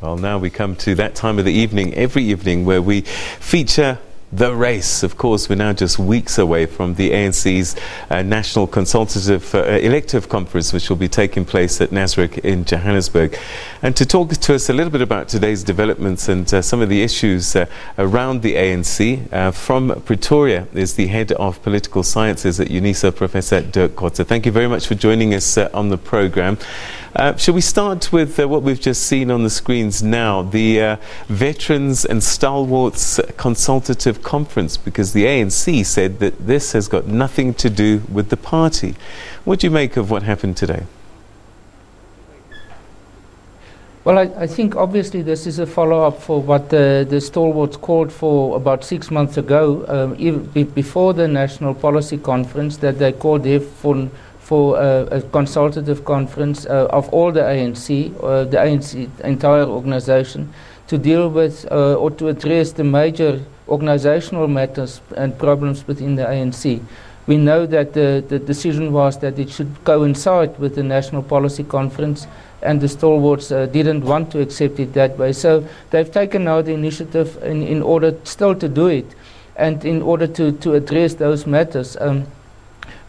Well, now we come to that time of the evening, every evening, where we feature the race. Of course, we're now just weeks away from the ANC's National Consultative Elective Conference, which will be taking place at Nasrec in Johannesburg. And to talk to us a little bit about today's developments and some of the issues around the ANC, from Pretoria is the Head of Political Sciences at UNISA, Professor Dirk Kotze. Thank you very much for joining us on the program. Shall we start with what we've just seen on the screens now, the Veterans and Stalwarts Consultative Conference, because the ANC said that this has got nothing to do with the party. What do you make of what happened today? Well, I think obviously this is a follow-up for what the stalwarts called for about 6 months ago, before the National Policy Conference, that they called there for a consultative conference of all the ANC entire organization, to deal with or to address the major organizational matters and problems within the ANC. We know that the decision was that it should coincide with the National Policy Conference, and the stalwarts didn't want to accept it that way. So they've taken now the initiative in order still to do it, and in order to address those matters.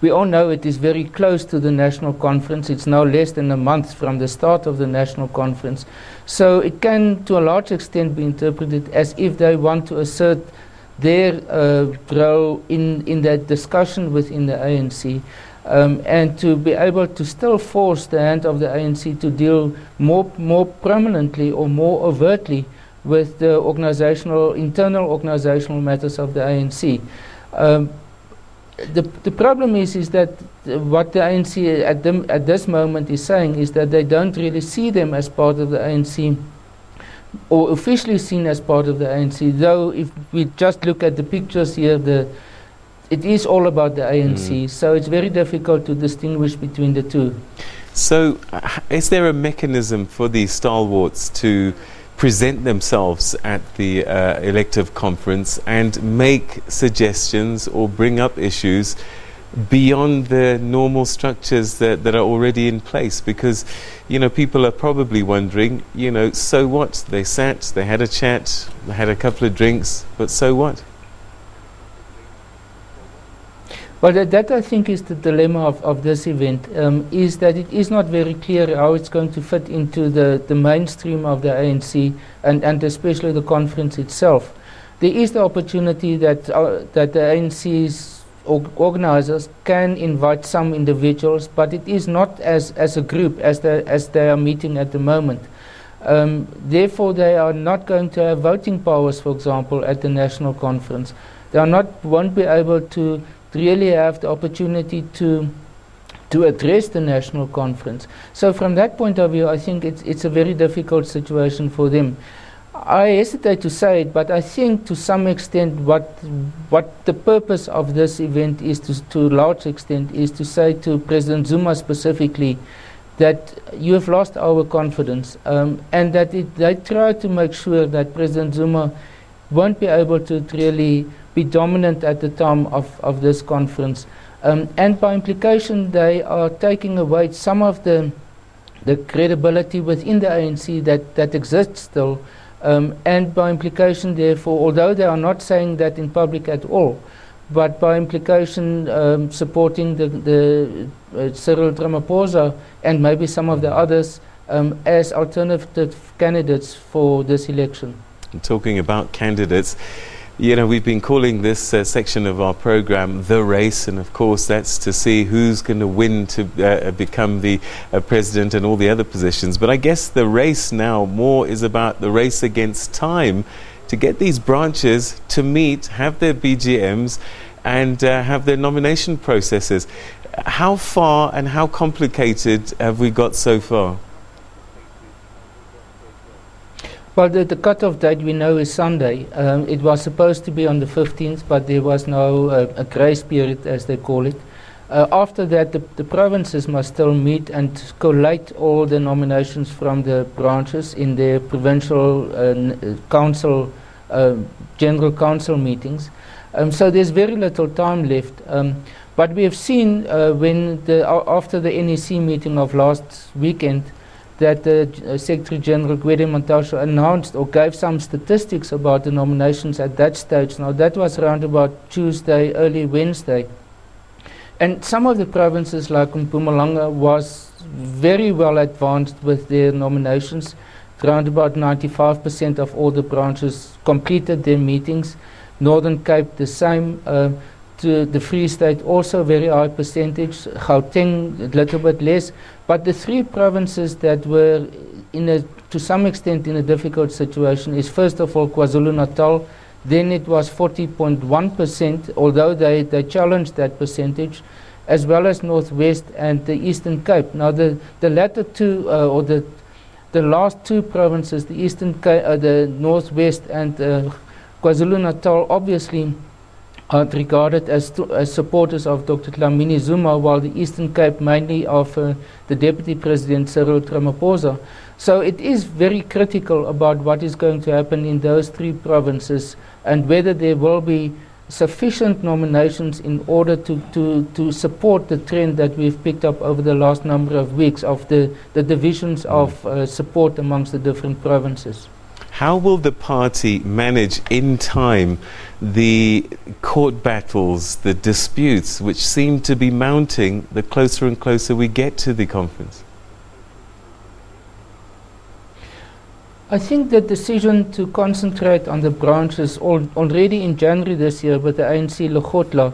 We all know it is very close to the National Conference. It's now less than a month from the start of the National Conference. So it can, to a large extent, be interpreted as if they want to assert their role in that discussion within the ANC, and to be able to still force the hand of the ANC to deal more prominently or more overtly with the internal organizational matters of the ANC. The problem is that what the ANC at this moment is saying is that they don't really see them as part of the ANC, or officially seen as part of the ANC, though if we just look at the pictures here, it is all about the ANC, so it's very difficult to distinguish between the two. So is there a mechanism for these stalwarts to present themselves at the elective conference and make suggestions or bring up issues beyond the normal structures that are already in place? Because, you know, people are probably wondering, you know, so what? They sat, they had a chat, they had a couple of drinks, but so what? Well, that I think is the dilemma of this event, is that it is not very clear how it's going to fit into the mainstream of the ANC and especially the conference itself. There is the opportunity that the ANC's organizers can invite some individuals, but it is not as a group as they are meeting at the moment. Therefore, they are not going to have voting powers, for example, at the national conference. They won't be able to really have the opportunity to address the national conference. So from that point of view, I think it's a very difficult situation for them. I hesitate to say it, but I think to some extent what the purpose of this event is, to a large extent, is to say to President Zuma specifically that you have lost our confidence, and that they try to make sure that President Zuma won't be able to really be dominant at the time of this conference. And by implication, they are taking away some of the credibility within the ANC that exists still. And by implication, therefore, although they are not saying that in public at all, but by implication supporting the Cyril Ramaphosa and maybe some of the others as alternative candidates for this election. And talking about candidates, you know, we've been calling this section of our program The Race, and of course that's to see who's going to win to become the president and all the other positions. But I guess the race now more is about the race against time to get these branches to meet, have their BGMs and have their nomination processes. How far and how complicated have we got so far? Well, the cut-off date we know is Sunday. It was supposed to be on the 15th, but there was now a grace period, as they call it. After that, the provinces must still meet and collate all the nominations from the branches in their provincial council, general council meetings. So there's very little time left. But we have seen after the NEC meeting of last weekend, that Secretary General Gwede Mantashe announced or gave some statistics about the nominations at that stage. Now that was around about Tuesday, early Wednesday. And some of the provinces like Mpumalanga was very well advanced with their nominations. Around about 95% of all the branches completed their meetings. Northern Cape the same. To the Free State also very high percentage. Gauteng a little bit less. But the three provinces that were to some extent in a difficult situation is first of all KwaZulu-Natal. Then it was 40.1%, although they challenged that percentage, as well as Northwest and the Eastern Cape. Now the latter two, or the last two provinces, the Eastern Cape, the Northwest and KwaZulu-Natal, obviously are regarded as supporters of Dr. Dlamini Zuma, while the Eastern Cape mainly of the Deputy President Cyril Ramaphosa. So it is very critical about what is going to happen in those three provinces and whether there will be sufficient nominations in order to support the trend that we've picked up over the last number of weeks of the divisions of support amongst the different provinces. How will the party manage in time the court battles, the disputes, which seem to be mounting the closer and closer we get to the conference? I think the decision to concentrate on the branches already in January this year with the ANC Lekgotla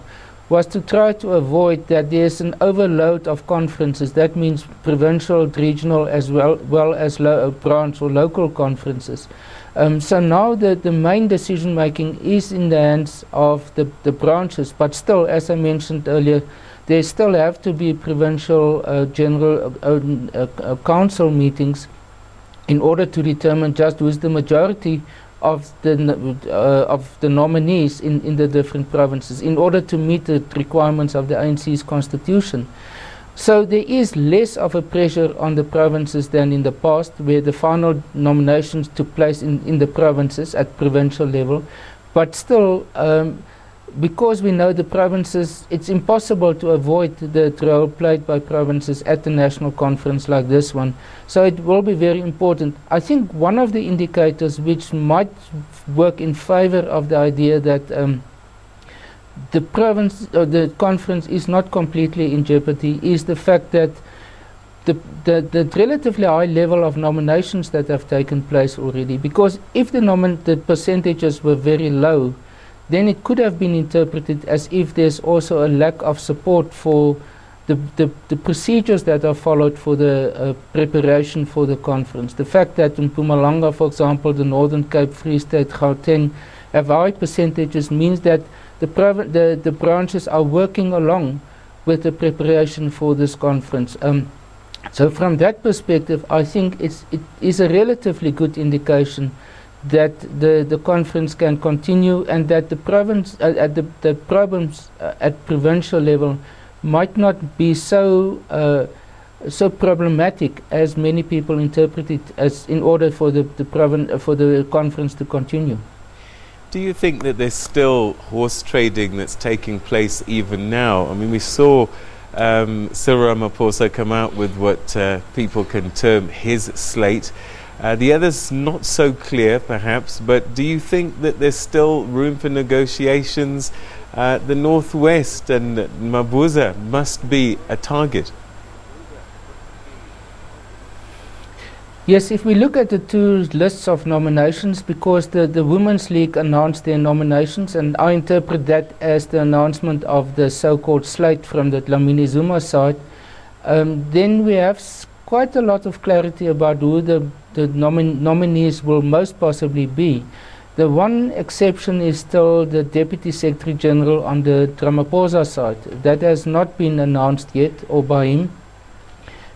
was to try to avoid that there's an overload of conferences. That means provincial, regional, as well as branch or local conferences. So now the main decision making is in the hands of the branches, but still, as I mentioned earlier, there still have to be provincial general council meetings in order to determine just who's the majority of the nominees in the different provinces in order to meet the requirements of the ANC's constitution. So there is less of a pressure on the provinces than in the past, where the final nominations took place in the provinces at provincial level. But still, because we know the provinces, it's impossible to avoid the role played by provinces at the national conference like this one. So it will be very important. I think one of the indicators which might work in favor of the idea that the province or the conference is not completely in jeopardy is the fact that the relatively high level of nominations that have taken place already. Because if the percentages were very low, then it could have been interpreted as if there's also a lack of support for the procedures that are followed for the preparation for the conference. The fact that in Mpumalanga, for example, the Northern Cape, Free State, Gauteng have high percentages means that the branches are working along with the preparation for this conference. So from that perspective, I think it is a relatively good indication that the conference can continue and that the province the problems at provincial level might not be so problematic as many people interpret it as, in order for the conference to continue. Do you think that there's still horse trading that's taking place even now? I mean, we saw Cyril Ramaphosa come out with what people can term his slate. The others not so clear, perhaps, but do you think that there's still room for negotiations? The Northwest and Mabuza must be a target. Yes, if we look at the two lists of nominations, because the Women's League announced their nominations, and I interpret that as the announcement of the so-called slate from the Dlamini Zuma side, then we have quite a lot of clarity about who the nominees will most possibly be. The one exception is still the Deputy Secretary General on the Ramaphosa side. That has not been announced yet, or by him.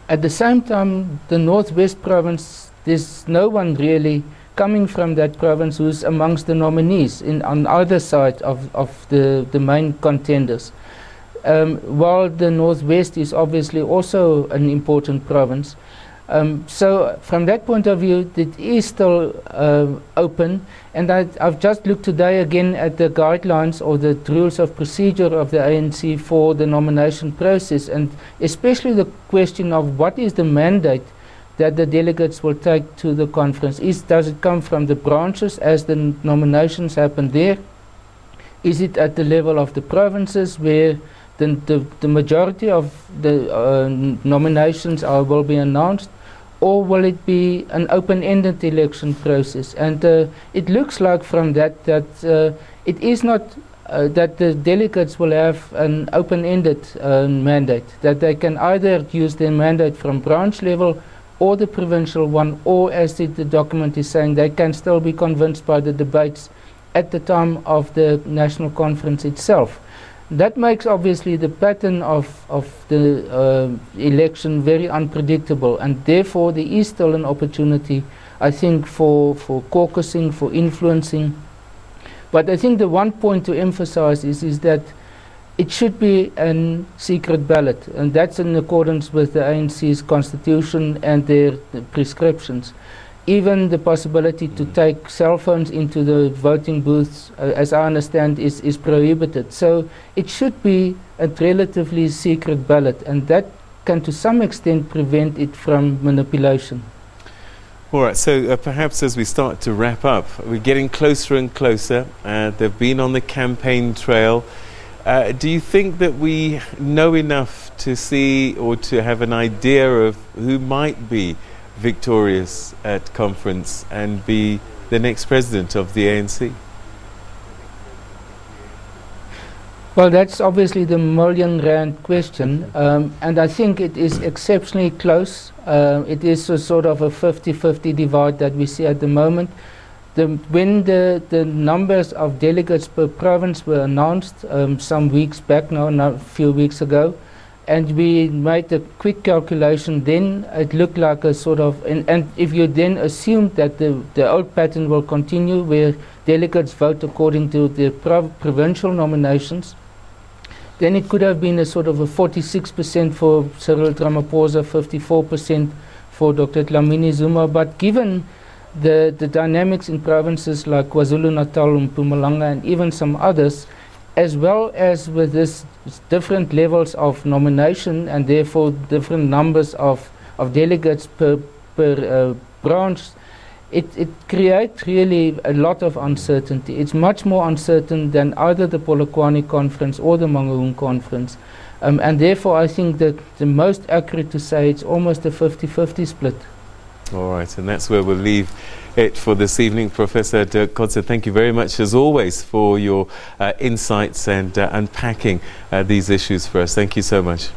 At the same time, the Northwest province, there's no one really coming from that province who's amongst the nominees on either side of the main contenders. While the Northwest is obviously also an important province. So from that point of view, it is still open, and I've just looked today again at the guidelines or the rules of procedure of the ANC for the nomination process, and especially the question of what is the mandate that the delegates will take to the conference? Does it come from the branches as the nominations happen there? Is it at the level of the provinces where the majority of the nominations will be announced? Or will it be an open-ended election process? And it looks like from that it is not that the delegates will have an open-ended mandate, that they can either use their mandate from branch level or the provincial one, or as the document is saying, they can still be convinced by the debates at the time of the national conference itself. That makes obviously the pattern of the election very unpredictable, and therefore there is still an opportunity, I think, for caucusing, for influencing. But I think the one point to emphasize is that it should be a secret ballot, and that's in accordance with the ANC's constitution and their prescriptions. Even the possibility to take cell phones into the voting booths, as I understand, is prohibited. So it should be a relatively secret ballot, and that can to some extent prevent it from manipulation. All right, so perhaps as we start to wrap up, we're getting closer and closer. They've been on the campaign trail. Do you think that we know enough to see or to have an idea of who might be victorious at conference and be the next president of the ANC? Well, that's obviously the million-rand question, and I think it is exceptionally close. It is a sort of a 50-50 divide that we see at the moment. When the numbers of delegates per province were announced some weeks back now, a few weeks ago, and we made a quick calculation, then it looked like a sort of, and if you then assume that the old pattern will continue where delegates vote according to the provincial nominations, then it could have been a sort of a 46% for Cyril Ramaphosa, 54% for Dr. Dlamini Zuma. But given the dynamics in provinces like KwaZulu-Natal and Mpumalanga and even some others, as well as with this different levels of nomination and therefore different numbers of delegates per branch, it creates really a lot of uncertainty. It's much more uncertain than either the Polokwane conference or the Mangaung conference. And therefore I think that the most accurate to say it's almost a 50-50 split. All right, and that's where we'll leave it for this evening. Professor Dirk Kotze, thank you very much as always for your insights and unpacking these issues for us. Thank you so much.